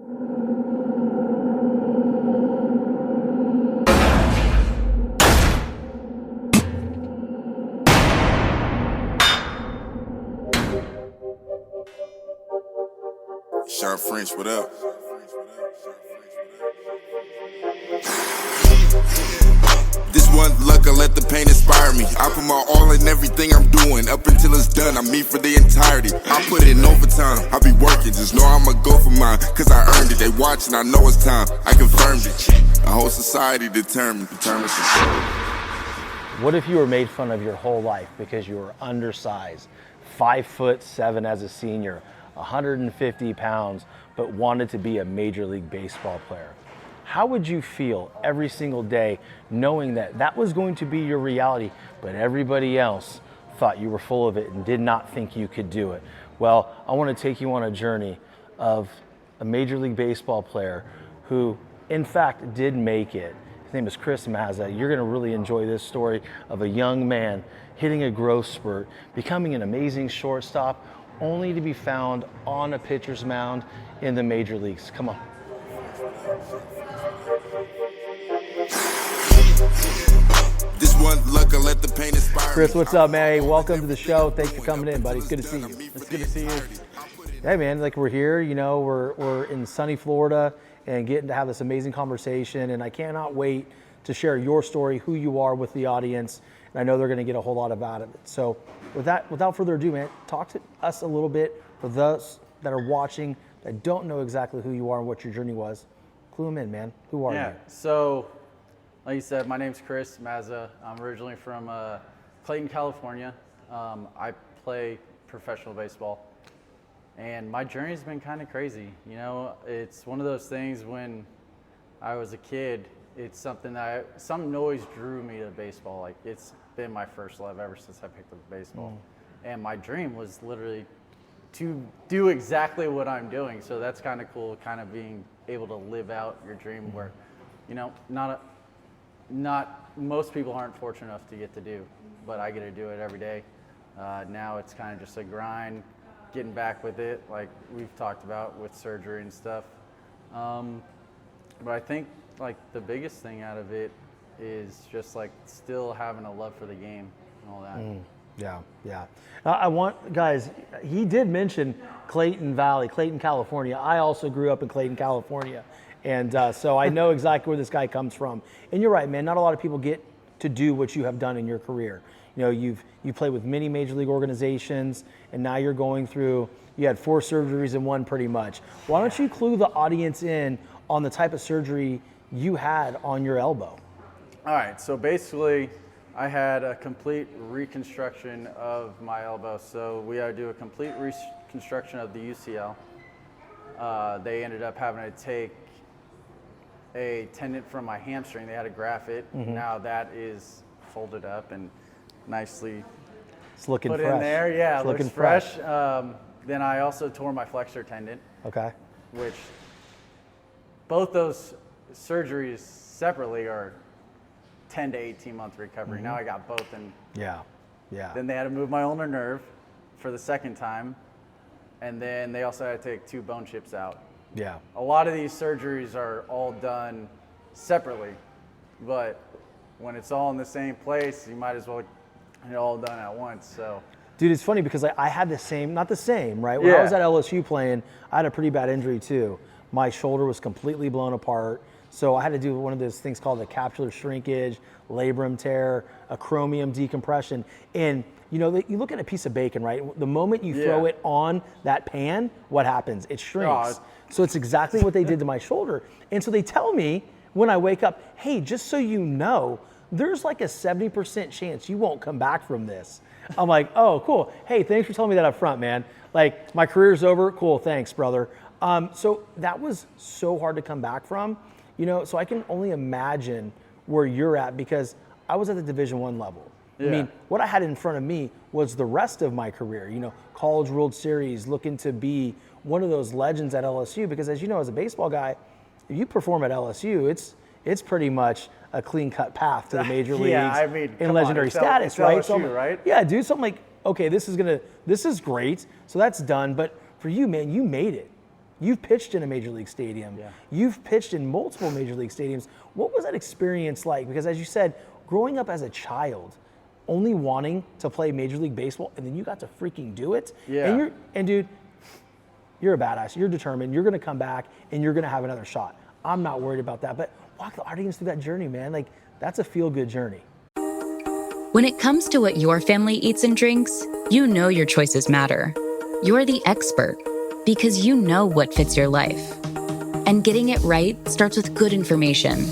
Sharp French, what up? This one luck, I let the pain inspire me. I put my all in everything I'm doing. Up until it's done, I'm me for the entirety. I put in overtime, I be working. Just know I'ma go for mine, cause I earned it. They watching, I know it's time, I confirmed it. A whole society determined to show. What if you were made fun of your whole life because you were undersized, 5'7" as a senior, 150 pounds, but wanted to be a Major League Baseball player? How would you feel every single day knowing that that was going to be your reality, but everybody else thought you were full of it and did not think you could do it? Well, I want to take you on a journey of a Major League Baseball player who, in fact, did make it. His name is Chris Mazza. You're going to really enjoy this story of a young man hitting a growth spurt, becoming an amazing shortstop, only to be found on a pitcher's mound in the major leagues. Come on. This one luck, I let the pain inspire. Chris, what's up, man? Hey, welcome to the show. Thanks for coming in, buddy. It's good to see you. It's good to see you. Hey, man, like we're here, you know, we're in sunny Florida and getting to have this amazing conversation, and I cannot wait to share your story, who you are with the audience, and I know they're going to get a whole lot out of it. So without further ado, man, talk to us a little bit for those that are watching that don't know exactly who you are and what your journey was. Clue them in, man. Who are you? So like you said, my name's Chris Mazza. I'm originally from Clayton, California. I play professional baseball, and my journey's been kind of crazy. You know, it's one of those things when I was a kid, it's something always drew me to baseball. Like, it's been my first love ever since I picked up baseball. And my dream was literally to do exactly what I'm doing. So that's kind of cool, kind of being able to live out your dream where, you know, not most people aren't fortunate enough to get to do, but I get to do it every day. Now it's kind of just a grind, getting back with it, like we've talked about with surgery and stuff. But I think like the biggest thing out of it is just like still having a love for the game and all that. Yeah. I want, guys, he did mention Clayton Valley, Clayton, California. I also grew up in Clayton, California. And so I know exactly where this guy comes from. And you're right, man, not a lot of people get to do what you have done in your career. You know, you played with many major league organizations, and now you're going through, you had 4 surgeries in one pretty much. Why don't you clue the audience in on the type of surgery you had on your elbow? All right, so basically I had a complete reconstruction of my elbow. So we had to do a complete reconstruction of the UCL. They ended up having to take a tendon from my hamstring. They had to graft it. Now that is folded up and nicely It's looking put fresh. in there. Yeah, it's looks looking fresh. Then I also tore my flexor tendon. Okay. Which both those surgeries separately are 10 to 18 month recovery. Now I got both, and Yeah. then they had to move my ulnar nerve for the second time, and then they also had to take 2 bone chips out. Yeah. A lot of these surgeries are all done separately, but when it's all in the same place, you might as well get it all done at once. So, dude, it's funny because I had the same, not the same, right? When I was at LSU playing, I had a pretty bad injury too. My shoulder was completely blown apart. So I had to do one of those things called a capsular shrinkage, labrum tear, a chromium decompression. And you know, you look at a piece of bacon, right? The moment you throw it on that pan, what happens? It shrinks. So it's exactly what they did to my shoulder. And so they tell me when I wake up, hey, just so you know, there's like a 70% chance you won't come back from this. I'm like, oh, cool. Hey, thanks for telling me that up front, man. Like, my career's over. Cool, thanks, brother. So that was so hard to come back from, you know, so I can only imagine where you're at because I was at the Division I level. I mean, what I had in front of me was the rest of my career, you know, College World Series, looking to be one of those legends at LSU because, as you know, as a baseball guy, if you perform at LSU, it's pretty much a clean-cut path to the major leagues I mean, in legendary status, right? LSU, so right? Yeah, dude, something like, okay, this is great, so that's done. But for you, man, you made it. You've pitched in a major league stadium. Yeah. You've pitched in multiple major league stadiums. What was that experience like? Because as you said, growing up as a child, only wanting to play Major League Baseball, and then you got to freaking do it. Yeah. And dude, you're a badass. You're determined. You're going to come back, and you're going to have another shot. I'm not worried about that. But walk the audience through that journey, man. Like, that's a feel-good journey. When it comes to what your family eats and drinks, you know your choices matter. You're the expert because you know what fits your life. And getting it right starts with good information.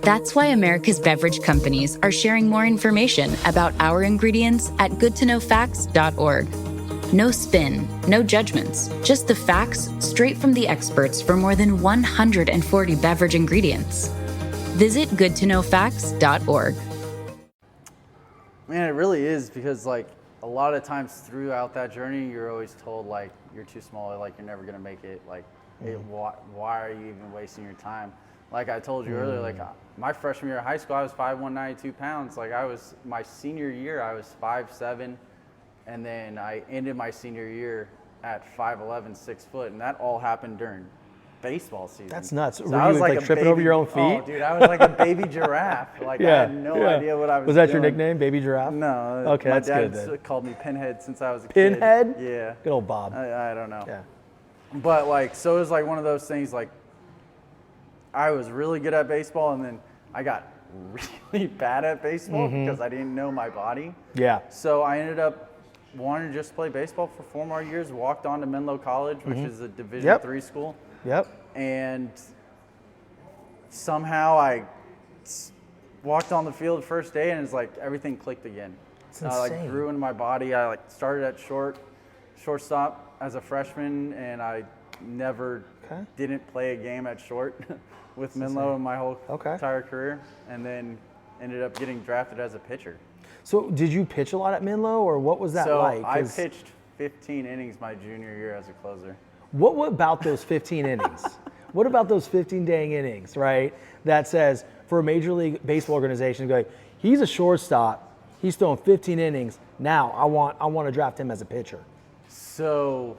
That's why America's beverage companies are sharing more information about our ingredients at goodtoknowfacts.org. No spin, no judgments, just the facts straight from the experts for more than 140 beverage ingredients. Visit goodtoknowfacts.org. Man, it really is, because like a lot of times throughout that journey, you're always told like you're too small, like you're never gonna make it, like why are you even wasting your time? Like I told you earlier, like my freshman year of high school, I was 5'1", 92 pounds. Like my senior year, I was 5'7", and then I ended my senior year at 5'11", 6 foot, and that all happened during baseball season. That's nuts. So Were I you was like tripping over your own feet? Oh, dude, I was like a baby giraffe. Like I had no idea what I was doing. Was that your nickname, Baby Giraffe? No. Okay, my that's dad good then. called me Pinhead since I was a Pinhead? kid. Yeah. Good old Bob. I don't know. Yeah. But like, so it was like one of those things, like I was really good at baseball, and then I got really bad at baseball because I didn't know my body. Yeah. So I ended up wanting to just play baseball for 4 more years, walked on to Menlo College, which is a Division III school. Yep. And somehow I walked on the field first day, and it's like everything clicked again. It's I like insane. grew in my body. I like started at shortstop as a freshman, and I never didn't play a game at short with Menlo in my whole entire career, and then ended up getting drafted as a pitcher. So did you pitch a lot at Menlo, or what was that like? So I pitched 15 innings my junior year as a closer. What about those 15 innings? What about those 15 dang innings, right? That says for a Major League Baseball organization, go, he's a shortstop, he's throwing 15 innings. Now I want to draft him as a pitcher. So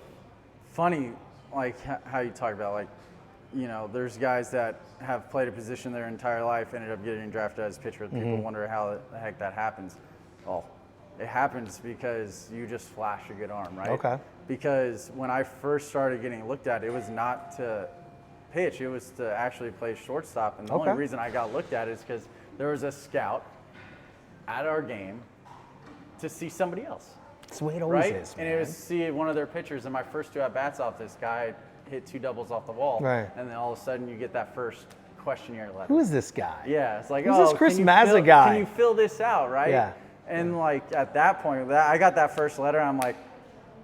funny, like how you talk about, like, you know, there's guys that have played a position their entire life, ended up getting drafted as a pitcher. People wonder how the heck that happens. Well, it happens because you just flash a good arm, right? Okay. Because when I first started getting looked at, it was not to pitch, it was to actually play shortstop. And the only reason I got looked at is because there was a scout at our game to see somebody else. That's the way it always Right? is, And man. it was to see one of their pitchers, and my first 2 at-bats off, this guy hit 2 doubles off the wall. Right. And then all of a sudden you get that first questionnaire letter. Who is this guy? Yeah, it's like, Who's oh, this Chris can you Mazza guy? Can you fill this out, right? Yeah. And like at that point, I got that first letter, I'm like,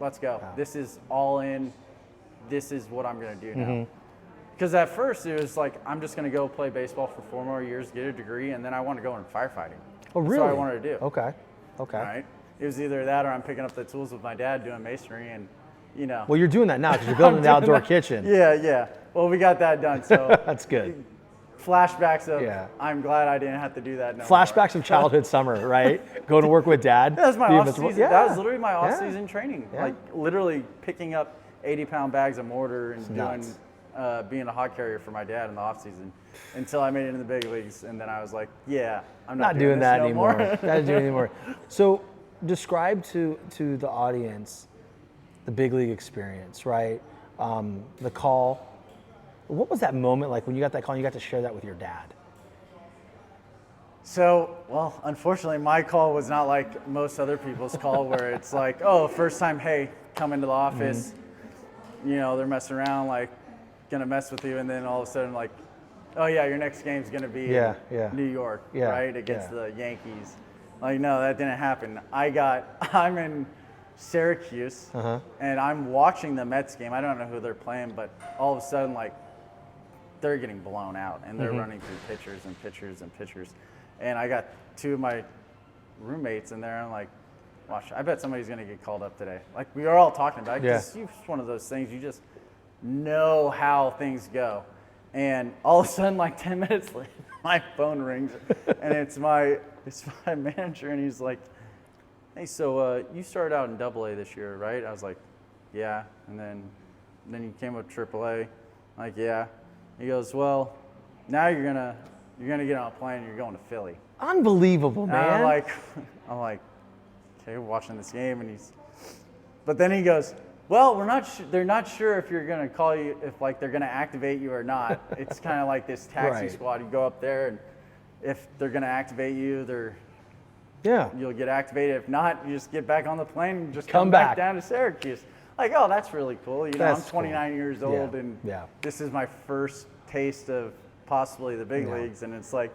let's go. Wow. This is all in. This is what I'm going to do now. Because at first it was like, I'm just going to go play baseball for 4 more years, get a degree, and then I want to go in firefighting. Oh, really? That's what I wanted to do. Okay. All right. It was either that or I'm picking up the tools with my dad doing masonry, and you know. Well, you're doing that now because you're building an outdoor kitchen. Yeah. Well, we got that done. So That's good. flashbacks of, I'm glad I didn't have to do that no more. Flashbacks of childhood summer, right? Going to work with dad. That was my being off miserable. season. That was literally my off season Yeah. training. Yeah. Like literally picking up 80-pound bags of mortar and nuts. doing, being a hot carrier for my dad in the off season until I made it in the big leagues. And then I was like, yeah, I'm not doing this that no anymore. more. Not doing it anymore. So describe to the audience the big league experience, right? The call. What was that moment like when you got that call and you got to share that with your dad? So, well, unfortunately, my call was not like most other people's call where it's like, oh, first time, hey, come into the office. You know, they're messing around, like, gonna mess with you. And then all of a sudden, like, oh, yeah, your next game's gonna be in New York, right, against the Yankees. Like, no, that didn't happen. I'm in Syracuse, and I'm watching the Mets game. I don't know who they're playing, but all of a sudden, like, they're getting blown out, and they're running through pitchers and pitchers and pitchers. And I got 2 of my roommates in there, and I'm like, watch, I bet somebody's going to get called up today. Like, we are all talking about it. It's one of those things, you just know how things go. And all of a sudden, like 10 minutes later, my phone rings, and it's my manager, and he's like, hey, so you started out in AA this year, right? I was like, yeah. And then then you came up AAA. I'm like, yeah. He goes, well, now you're gonna get on a plane and you're going to Philly. Unbelievable, man. And I'm like, okay, we're watching this game, and but then he goes, well, they're not sure if you're gonna call you, if like they're gonna activate you or not. It's kind of like this taxi squad. You go up there, and if they're gonna activate you, you'll get activated. If not, you just get back on the plane and just come back down to Syracuse. Like, oh, that's really cool. I'm 29 years old, and this is my first taste of possibly the big leagues, and it's like,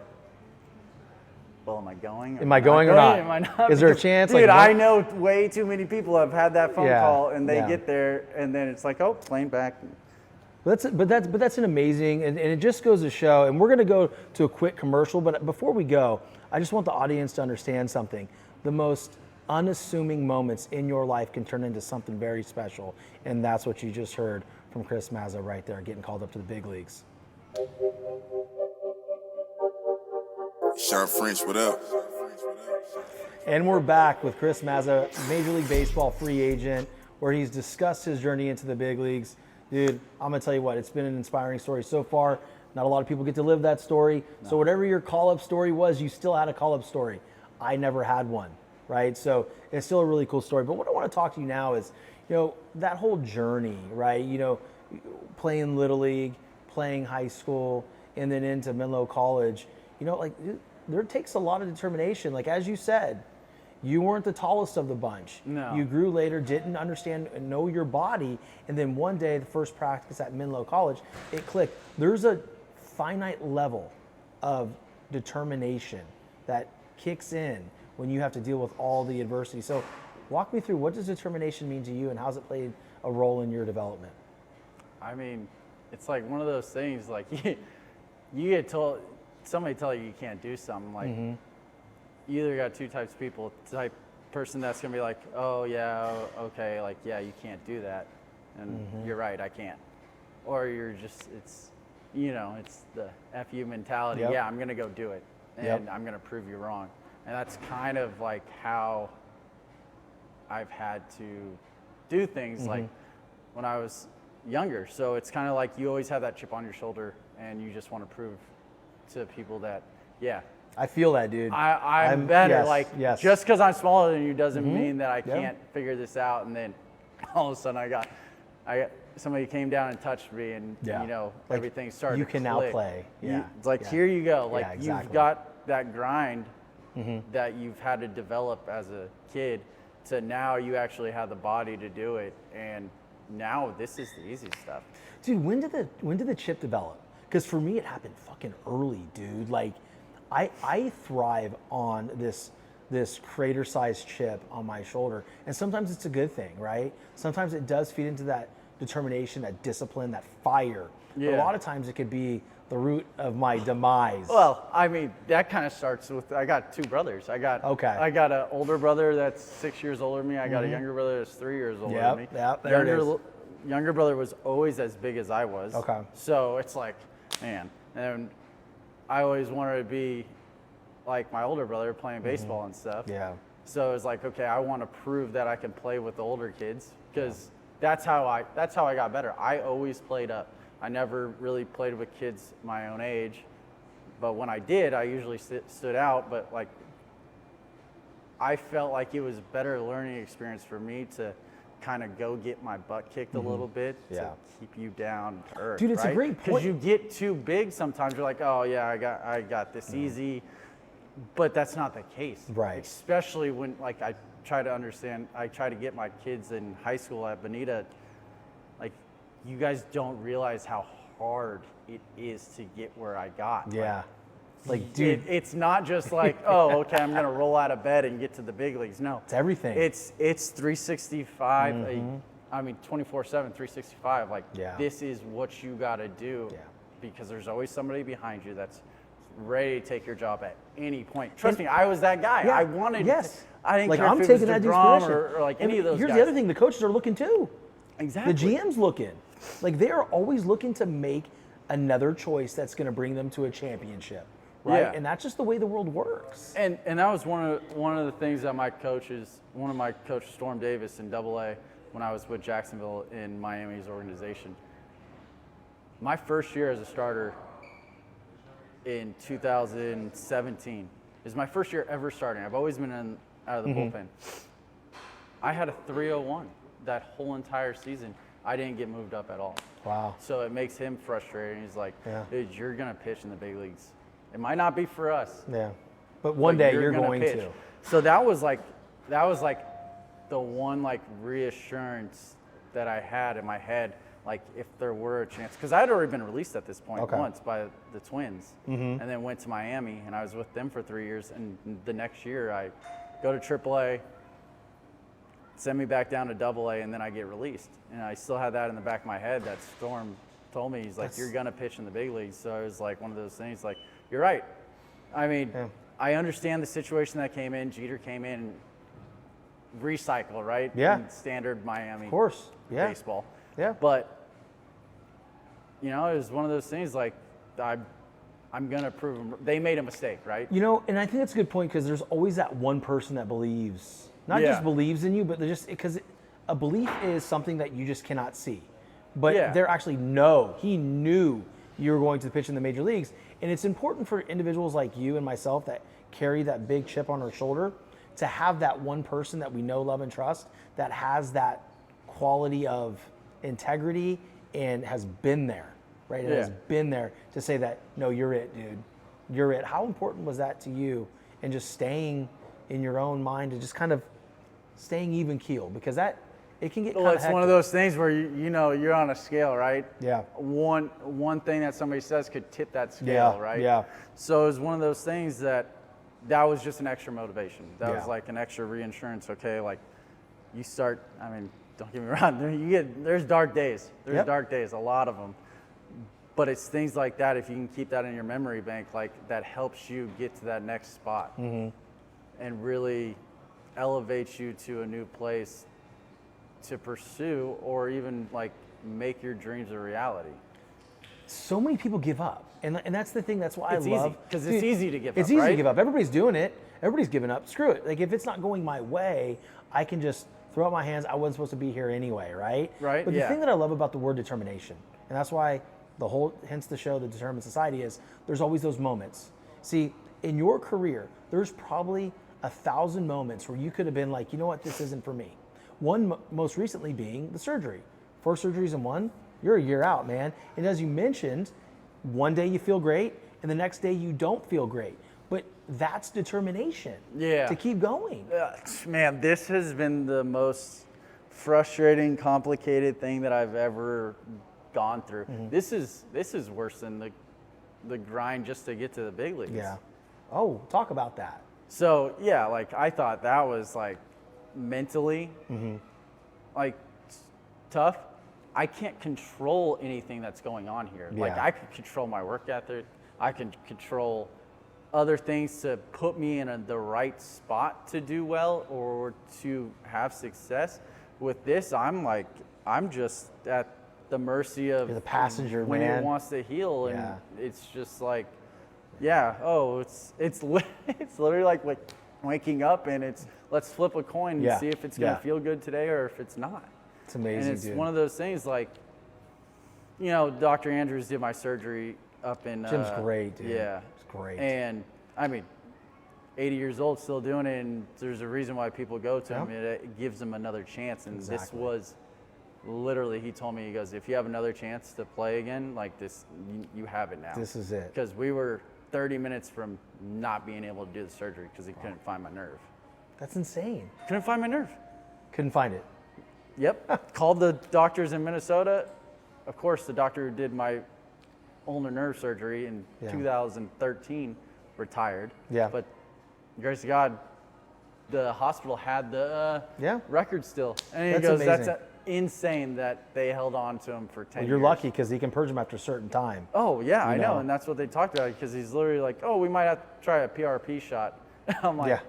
well, am I going? Am I going or not? Am I not? Is there a chance? Dude, I know way too many people have had that phone call, and they get there, and then it's like, oh, plane back. That's an amazing, and it just goes to show, and we're going to go to a quick commercial, but before we go, I just want the audience to understand something. The most unassuming moments in your life can turn into something very special, and that's what you just heard from Chris Mazza right there, getting called up to the big leagues. Sharp French, what up? And we're back with Chris Mazza, Major League Baseball free agent, where he's discussed his journey into the big leagues. Dude, I'm going to tell you what, it's been an inspiring story so far. Not a lot of people get to live that story. No. So whatever your call-up story was, you still had a call-up story. I never had one, right? So it's still a really cool story. But what I want to talk to you now is, that whole journey, right? Playing Little League, playing high school, and then into Menlo College. There takes a lot of determination. Like, as you said, you weren't the tallest of the bunch. No. You grew later, didn't understand and know your body, and then one day, the first practice at Menlo College, it clicked. There's a finite level of determination that kicks in when you have to deal with all the adversity. So walk me through, what does determination mean to you, and how's it played a role in your development? I mean, it's like one of those things, like you get told, somebody tell you can't do something, like you either got two types of people. Type person that's gonna be like, oh yeah, okay, like, yeah, you can't do that, and you're right, I can't. Or you're just, it's the F you mentality. Yeah, I'm gonna go do it, and I'm gonna prove you wrong. And that's kind of like how I've had to do things, like when I was younger. So it's kind of like you always have that chip on your shoulder, and you just want to prove to people that, I feel that, dude. I'm better. Just because I'm smaller than you doesn't mean that I can't figure this out. And then all of a sudden I got somebody came down and touched me, and everything started. You can to click. now play. It's like, here you go. Like, exactly. You've got that grind that you've had to develop as a kid, to now you actually have the body to do it, and now this is the easy stuff. Dude, when did the chip develop? Because for me, it happened fucking early, dude. Like, I thrive on this crater-sized chip on my shoulder, and sometimes it's a good thing, right? Sometimes it does feed into that determination, that discipline, that fire. Yeah. But a lot of times it could be the root of my demise. Well, I mean, that kind of starts with, I got two brothers. I got an older brother that's 6 years older than me. I got a younger brother that's 3 years older than me. Younger brother was always as big as I was. Okay. So it's like, man, and I always wanted to be like my older brother, playing baseball and stuff. Yeah. So it's like, okay, I want to prove that I can play with the older kids, because that's how I got better. I always played up. I never really played with kids my own age, but when I did, I usually stood out. But like, I felt like it was a better learning experience for me to kind of go get my butt kicked a little bit to keep you down to earth. Dude, it's a great point. Because you get too big sometimes. You're like, oh yeah, I got this easy, but that's not the case. Right. Especially when, like, I try to get my kids in high school at Bonita. Like, you guys don't realize how hard it is to get where I got. Yeah. Like, dude, it's not just like, oh, okay, I'm gonna roll out of bed and get to the big leagues. No, it's everything. It's 365. I mean, 24/7, 365. Like, this is what you gotta do. Yeah. Because there's always somebody behind you that's ready to take your job at any point. Trust me, I was that guy. Yeah. I wanted. Yes. I didn't like, care I'm if it was taking that dude's DeGrom position. or like any of those Here's guys. the other thing: the coaches are looking too. Exactly. The GM's looking. Like, they are always looking to make another choice that's going to bring them to a championship. Right? Yeah. And that's just the way the world works. And that was one of the things that one of my coaches, Storm Davis in AA, when I was with Jacksonville in Miami's organization. My first year as a starter in 2017 is my first year ever starting. I've always been out of the bullpen. I had a 301 that whole entire season. I didn't get moved up at all. Wow. So it makes him frustrated. He's like, dude, you're going to pitch in the big leagues. It might not be for us. Yeah. But one day you're going pitch. to. So that was like the one like reassurance that I had in my head, like if there were a chance, because I had already been released at this point once by the Twins, and then went to Miami, and I was with them for 3 years, and the next year I go to AAA, send me back down to AA, and then I get released. And I still had that in the back of my head that Storm told me. He's like, you're going to pitch in the big leagues. So it was like one of those things like, you're right. I mean, I understand the situation that came in. Jeter came in, recycle, right? Yeah. In standard Miami Of course. Yeah. baseball. Yeah. But, you know, it was one of those things like, I'm going to prove them. They made a mistake, right? You know, and I think that's a good point because there's always that one person that believes. Not just believes in you, but just because a belief is something that you just cannot see. But they're actually he knew you were going to pitch in the major leagues. And it's important for individuals like you and myself that carry that big chip on our shoulder to have that one person that we know, love, and trust that has that quality of integrity and has been there, right? It has been there to say that, no, you're it, dude. You're it. How important was that to you and just staying in your own mind and just kind of staying even keel, because that it can get kind of it's one of those things where you know you're on a scale, right? Yeah. One thing that somebody says could tip that scale, right? Yeah. So it was one of those things that was just an extra motivation. That was like an extra reinsurance. Okay, like you start. I mean, don't get me wrong. There's dark days. There's dark days, a lot of them. But it's things like that. If you can keep that in your memory bank, like that helps you get to that next spot. And really elevates you to a new place to pursue or even like make your dreams a reality. So many people give up. And that's the thing. That's why it's I love. Easy, because it's easy to give up. It's easy right? to give up. Everybody's doing it. Everybody's giving up. Screw it. Like if it's not going my way, I can just throw up my hands. I wasn't supposed to be here anyway, right? Right. But the thing that I love about the word determination, and that's why hence the show, The Determined Society, is there's always those moments. See, in your career, there's probably 1,000 moments where you could have been like, you know what, this isn't for me. One most recently being the surgery. 4 surgeries in one, you're a year out, man. And as you mentioned, one day you feel great and the next day you don't feel great. But that's determination to keep going. Man, this has been the most frustrating, complicated thing that I've ever gone through. This is worse than the grind just to get to the big leagues. Yeah. Oh, talk about that. So yeah, like I thought that was like mentally like tough. I can't control anything that's going on here. Like I can control my work ethic. I can control other things to put me in the right spot to do well or to have success. With this, I'm just at the mercy of You're the passenger, when man. it wants to heal, and it's just like, it's literally like waking up and it's let's flip a coin and see if it's gonna feel good today or if it's not. It's amazing, and it's dude. one of those things like, you know, Dr. Andrews did my surgery up in Jim's great, dude. Yeah, it's great. And I mean, 80 years old, still doing it, and there's a reason why people go to him. It gives them another chance, and this was literally, he told me, he goes, if you have another chance to play again, like this, you have it now. This is it. Because we were 30 minutes from not being able to do the surgery because he couldn't find my nerve. That's insane. Couldn't find my nerve. Couldn't find it. Yep. Called the doctors in Minnesota. Of course, the doctor who did my ulnar nerve surgery in 2013 retired. Yeah. But grace of God, the hospital had the record still. And he goes, amazing. that's insane that they held on to him for 10 years. You're lucky because he can purge them after a certain time. Oh, yeah, I know. And that's what they talked about, because he's literally like, oh, we might have to try a PRP shot. I'm like,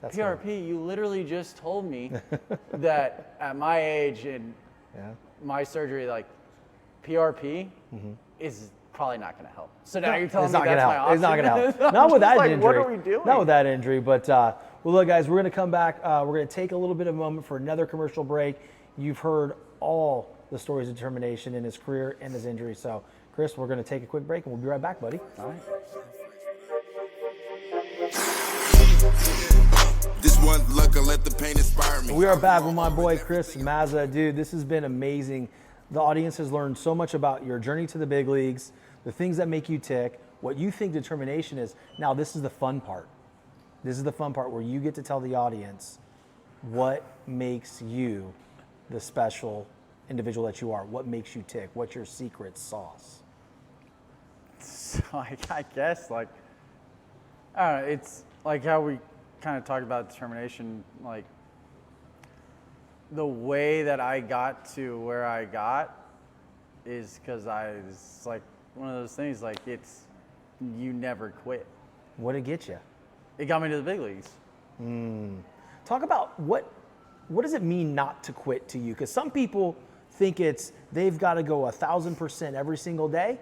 that's PRP, good. you literally just told me that at my age and my surgery, like PRP is probably not going to help. So now you're telling me that's my option? It's not going to help. Not with that like, injury. What are we doing? Not with that injury. But, well, look, guys, we're going to come back. We're going to take a little bit of a moment for another commercial break. you've heard all the stories of determination in his career and his injury. So, Chris, we're going to take a quick break and we'll be right back, buddy. All right. This one luck, I let the pain inspire me. We are back with my boy Chris Mazza. Dude, this has been amazing. The audience has learned so much about your journey to the big leagues, the things that make you tick, what you think determination is. Now, this is the fun part. This is the fun part where you get to tell the audience what makes you the special individual that you are. What makes you tick? What's your secret sauce? So I guess like, I don't know, it's like how we kind of talked about determination, like the way that I got to where I got is because it's like one of those things, like you never quit. What did it get you? It got me to the big leagues. Talk about what does it mean not to quit to you? Because some people think they've got to go 1,000% every single day.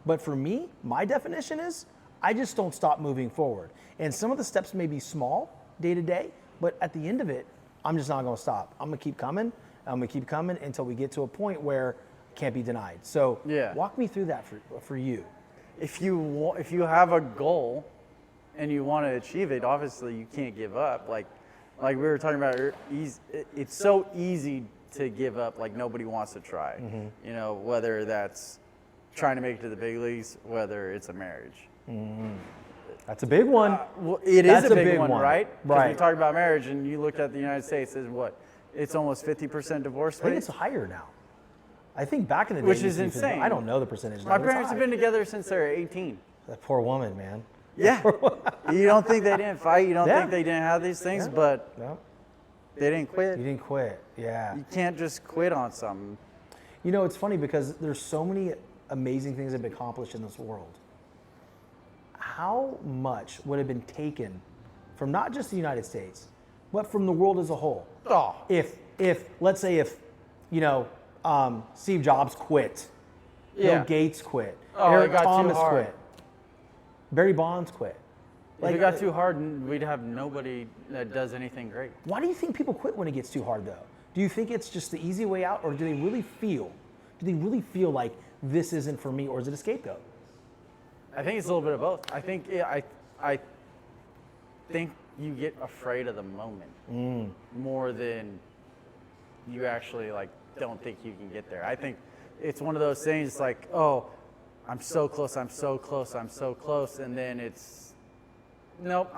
But for me, my definition is I just don't stop moving forward. And some of the steps may be small day to day, but at the end of it, I'm just not going to stop. I'm going to keep coming. I'm going to keep coming until we get to a point where it can't be denied. So walk me through that for you. If you have a goal and you want to achieve it, obviously you can't give up. Like we were talking about, it's so easy to give up. Like nobody wants to try. Mm-hmm. You know, whether that's trying to make it to the big leagues, whether it's a marriage. Mm-hmm. That's a big one. Well, it is a big one, right? Right. We talk about marriage, and you look at the United States, is what? It's almost 50% divorce I think rate. it's higher now. I think back in the day, Which it is used to be 50. insane. I don't know the percentage. My now, but it's parents have high. been together since they were 18. That poor woman, man. Yeah. You don't think they didn't fight? You don't Yeah. think they didn't have these things? Yeah. But No, they didn't quit. you didn't quit. Yeah. You can't just quit on something. You know, it's funny because there's so many amazing things that have been accomplished in this world. How much would have been taken from not just the United States, but from the world as a whole? Oh. If let's say Steve Jobs quit, Yeah. Bill Gates quit, Oh, it Eric got too Thomas hard. quit, Barry Bonds quit. If it got too hard, we'd have nobody that does anything great. Why do you think people quit when it gets too hard, though? Do you think it's just the easy way out, or do they really feel like this isn't for me, or is it a scapegoat? I think it's a little bit of both. I think I think you get afraid of the moment more than you actually like don't think you can get there. I think it's one of those things like, oh, I'm so close, I'm so close, I'm so close, and then it's nope,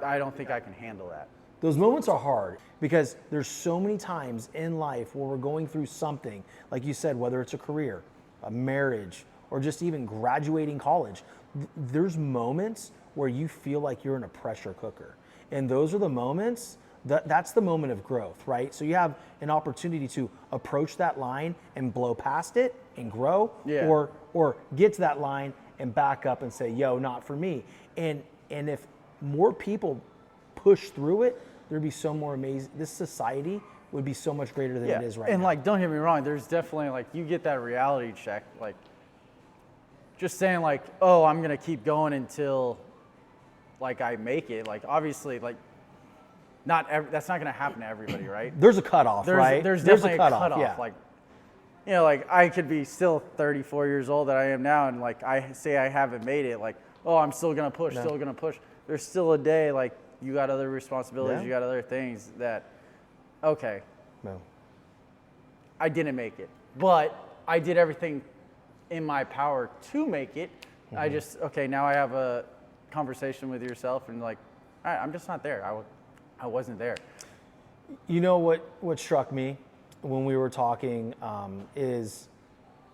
I don't think I can handle that. Those moments are hard because there's so many times in life where we're going through something, like you said, whether it's a career, a marriage, or just even graduating college. There's moments where you feel like you're in a pressure cooker. And those are the moments, that's the moment of growth, right? So you have an opportunity to approach that line and blow past it and grow, or get to that line and back up and say, yo, not for me. And if more people push through it, there'd be so more amazing. This society would be so much greater than it is right now. And like, don't get me wrong, there's definitely like, you get that reality check, like just saying like, oh, I'm gonna keep going until like I make it. Like obviously, like that's not gonna happen to everybody, right? There's a cutoff, right? There's definitely a cutoff. Yeah. Like, you know, like I could be still 34 years old that I am now, and like I say I haven't made it, like, oh, I'm still gonna push, still gonna push. There's still a day, like you got other responsibilities, you got other things that, okay, I didn't make it, but I did everything in my power to make it. I just, okay, now I have a conversation with yourself and like, all right, I'm just not there. I wasn't there. You know what struck me when we were talking is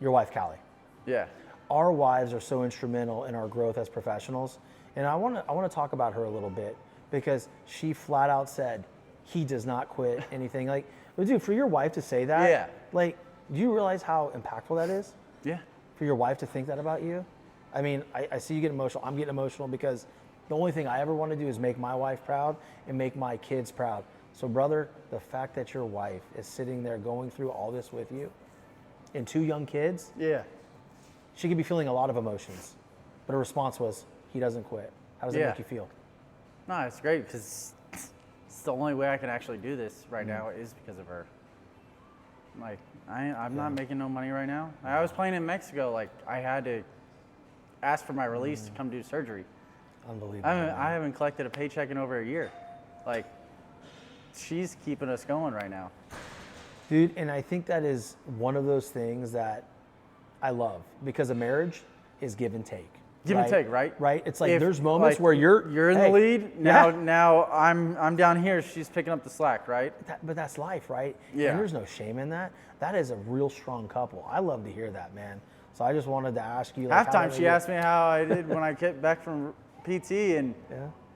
your wife, Callie. Yeah. Our wives are so instrumental in our growth as professionals, and I want to talk about her a little bit because she flat out said he does not quit anything. Like, dude, for your wife to say that, like, do you realize how impactful that is? Yeah. For your wife to think that about you? I mean, I see you get emotional. I'm getting emotional because the only thing I ever want to do is make my wife proud and make my kids proud. So, brother, the fact that your wife is sitting there going through all this with you and 2 young kids, she could be feeling a lot of emotions. But her response was, he doesn't quit. How does that make you feel? No, it's great because it's the only way I can actually do this right now is because of her. Like, I'm not making no money right now. I was playing in Mexico. Like, I had to ask for my release to come do surgery. Unbelievable. I haven't collected a paycheck in over a year. Like, she's keeping us going right now. Dude, and I think that is one of those things that I love, because a marriage is give and take. Give and take, right? Right. It's like If, there's moments like, where you're in the lead. Now I'm down here. She's picking up the slack, right? But that's life, right? Yeah. And there's no shame in that. That is a real strong couple. I love to hear that, man. So I just wanted to ask you. Like, Halftime, she asked me how I did when I get back from PT, and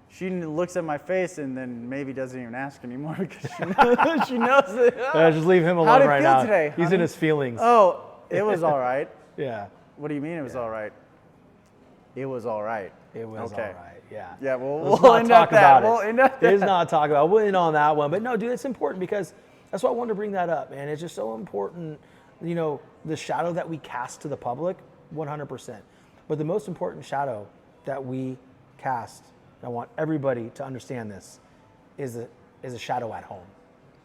she looks at my face and then maybe doesn't even ask anymore because she knows it. Just leave him alone right now. Today, He's in his feelings. Oh, it was all right. Yeah. What do you mean it was all right? It was all right. It was okay. all right. Yeah. Yeah. Well, Let's we'll not end talk at that. about it. We'll end at that. Let's not talk about it. We'll end on that one. But no, dude, it's important, because that's why I wanted to bring that up, man. It's just so important, you know, the shadow that we cast to the public, 100%. But the most important shadow that we cast, and I want everybody to understand this, is a shadow at home.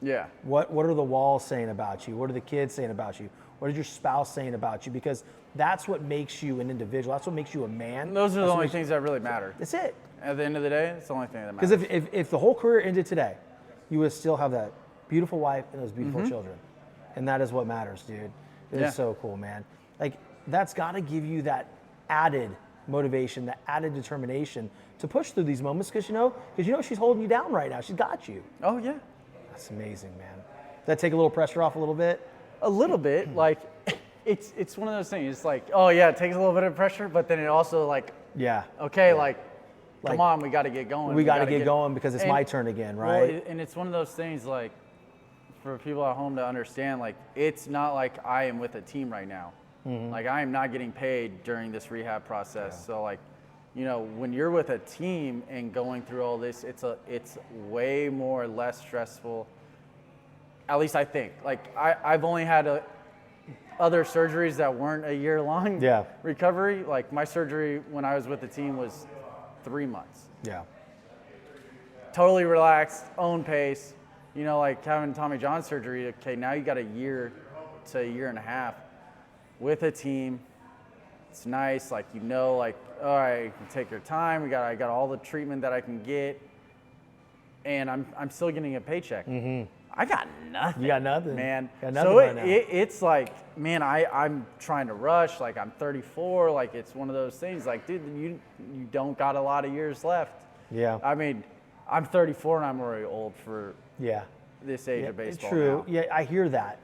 Yeah. What are the walls saying about you? What are the kids saying about you? What is your spouse saying about you? Because that's what makes you an individual. That's what makes you a man. Those are the only things that really matter. That's it. At the end of the day, it's the only thing that matters. Because if the whole career ended today, you would still have that beautiful wife and those beautiful children. And that is what matters, dude. It is so cool, man. Like, that's got to give you that added motivation, that added determination to push through these moments, because you know she's holding you down right now. She's got you. Oh, yeah. That's amazing, man. Does that take a little pressure off a little bit? A little bit. Like, it's one of those things. It's like, oh, yeah, it takes a little bit of pressure, but then it also, like, okay, like, come on, we got to get going. We got to get going because it's my turn again, right? Well, and it's one of those things, like, for people at home to understand, like, it's not like I am with a team right now. Like, I am not getting paid during this rehab process. So, like, you know, when you're with a team and going through all this, it's way more less stressful. At least I think. Like, I've only had other surgeries that weren't a year-long recovery. Like, my surgery when I was with the team was 3 months. Yeah. Totally relaxed, own pace. You know, like having Tommy John surgery, okay, now you got a year to a year and a half with a team. It's nice, like, you know, like, all right, you can take your time. I got all the treatment that I can get, and I'm still getting a paycheck. I got nothing. You got nothing, man. Got nothing so right now. It's like, man, I'm trying to rush. Like, I'm 34. Like, it's one of those things. Like, dude, you don't got a lot of years left. Yeah. I mean, I'm 34 and I'm already old for this age of baseball. True. Now. Yeah, I hear that.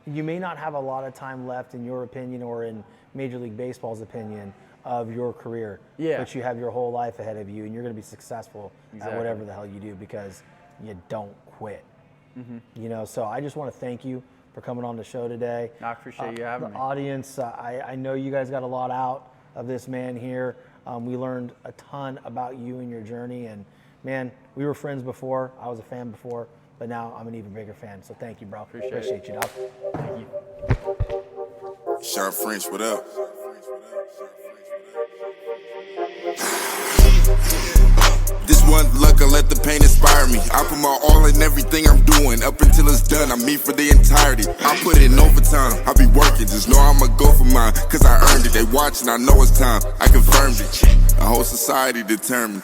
You may not have a lot of time left, in your opinion, or in Major League Baseball's opinion, of your career. Yeah. But you have your whole life ahead of you, and you're going to be successful at whatever the hell you do, because you don't quit. You know, so I just want to thank you for coming on the show today. I appreciate you having me. The audience, I know you guys got a lot out of this man here. We learned a ton about you and your journey, and man, we were friends before. I was a fan before, but now I'm an even bigger fan. So thank you, bro. Appreciate you, dog. Thank you. Sharp French, what up? This one luck, I let the pain inspire me. I put my all in everything I'm doing. Up until it's done, I'm me for the entirety. I put in overtime, I be working. Just know I'ma go for mine, cause I earned it. They watching, I know it's time, I confirmed it. A whole society determined.